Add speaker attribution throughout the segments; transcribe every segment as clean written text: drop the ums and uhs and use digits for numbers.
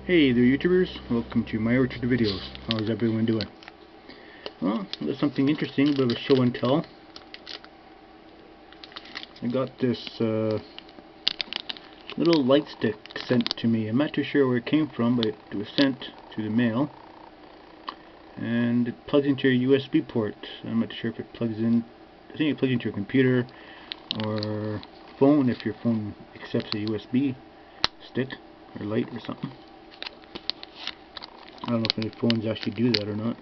Speaker 1: Hey there YouTubers, welcome to my orchard videos. How's everyone doing? Well, there's something interesting, a bit of a show and tell. I got this little light stick sent to me. I'm not too sure where it came from, but it was sent through the mail. And it plugs into your USB port. I'm not sure if it plugs in, I think it plugs into your computer or phone if your phone accepts a USB stick or light or something. I don't know if any phones actually do that or not.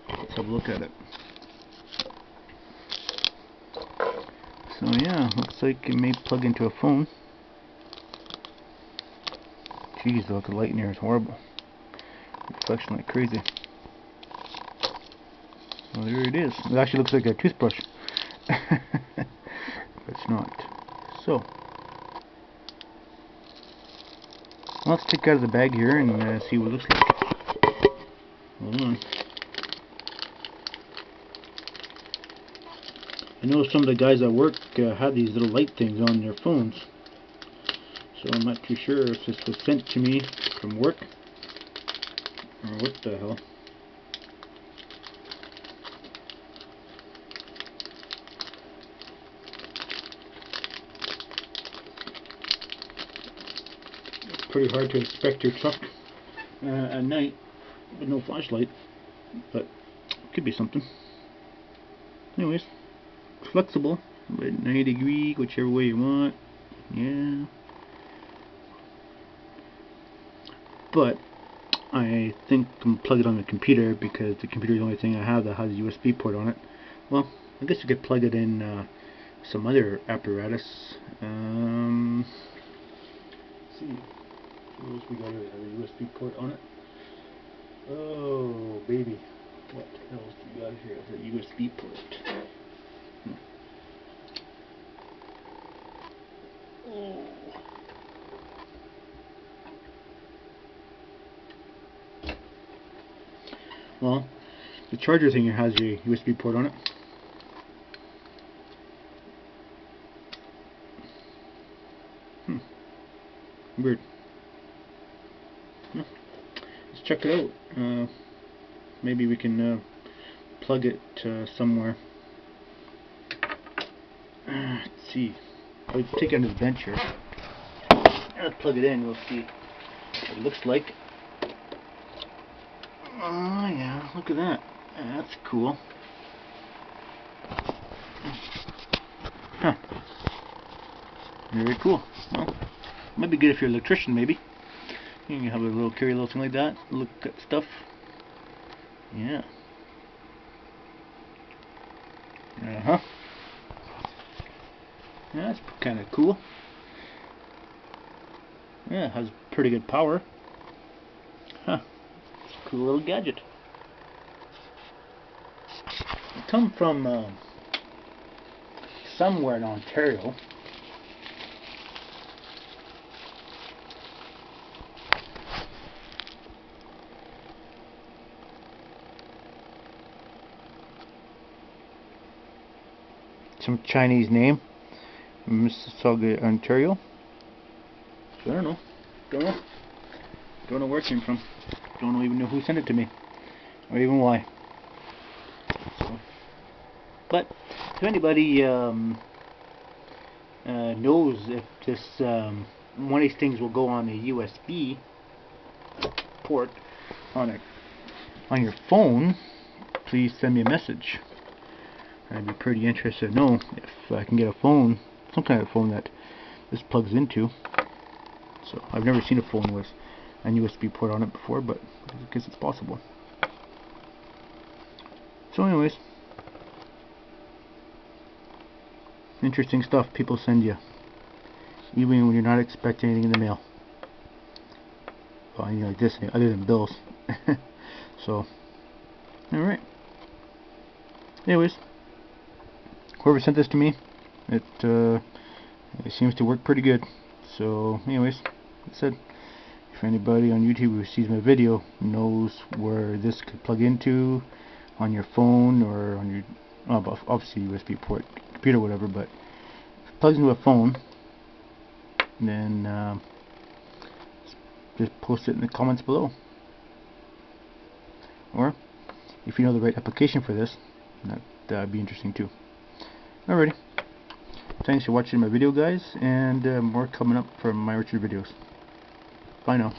Speaker 1: Let's have a look at it. So yeah, looks like it may plug into a phone. Jeez, though, the light in here is horrible. Reflection like crazy. Well, there it is. It actually looks like a toothbrush. But it's not. So, let's take it out of the bag here and see what it looks like. Hold on. I know some of the guys at work have these little light things on their phones, so I'm not too sure if this was sent to me from work or what the hell. It's pretty hard to inspect your truck at night with no flashlight, but it could be something. Anyways, flexible, but 90 degree, whichever way you want. Yeah. But I think I can plug it on the computer because the computer is the only thing I have that has a USB port on it. Well, I guess you could plug it in some other apparatus. Let's see. What else we got here? Has a USB port on it. Oh baby, what else do we got here? Has a USB port. Oh. Well, the charger thing has a USB port on it. Weird. Let's check it out. Maybe we can plug it somewhere. Let's see. I'll take it under the bench here. Let's plug it in. We'll see what it looks like. Oh yeah, look at that. That's cool. Huh. Very cool. Well, might be good if you're an electrician, maybe. You can have a little carry a little thing like that. Look at stuff. Yeah. Uh-huh. Yeah, that's kind of cool. Yeah, it has pretty good power. Huh. It's a cool little gadget. It come from somewhere in Ontario. Some Chinese name. Mississauga, Ontario. So I don't know. Don't know where it came from. Don't even know who sent it to me, or even why. So, but if anybody knows if this one of these things will go on a USB port on your phone, please send me a message. I'd be pretty interested to know if I can get a phone, some kind of phone that this plugs into. So I've never seen a phone with a USB port on it before, but I guess it's possible. So anyways, interesting stuff people send you, even when you're not expecting anything in the mail. Well, you know, like this, other than bills. So, alright. Anyways, whoever sent this to me, it seems to work pretty good. So anyways, like I said, if anybody on YouTube who sees my video knows where this could plug into on your phone or on your obviously USB port, computer, whatever, but if it plugs into a phone, then just post it in the comments below. Or if you know the right application for this, that'd be interesting too. Alrighty. Thanks for watching my video, guys, and more coming up from my orchard videos. Bye now.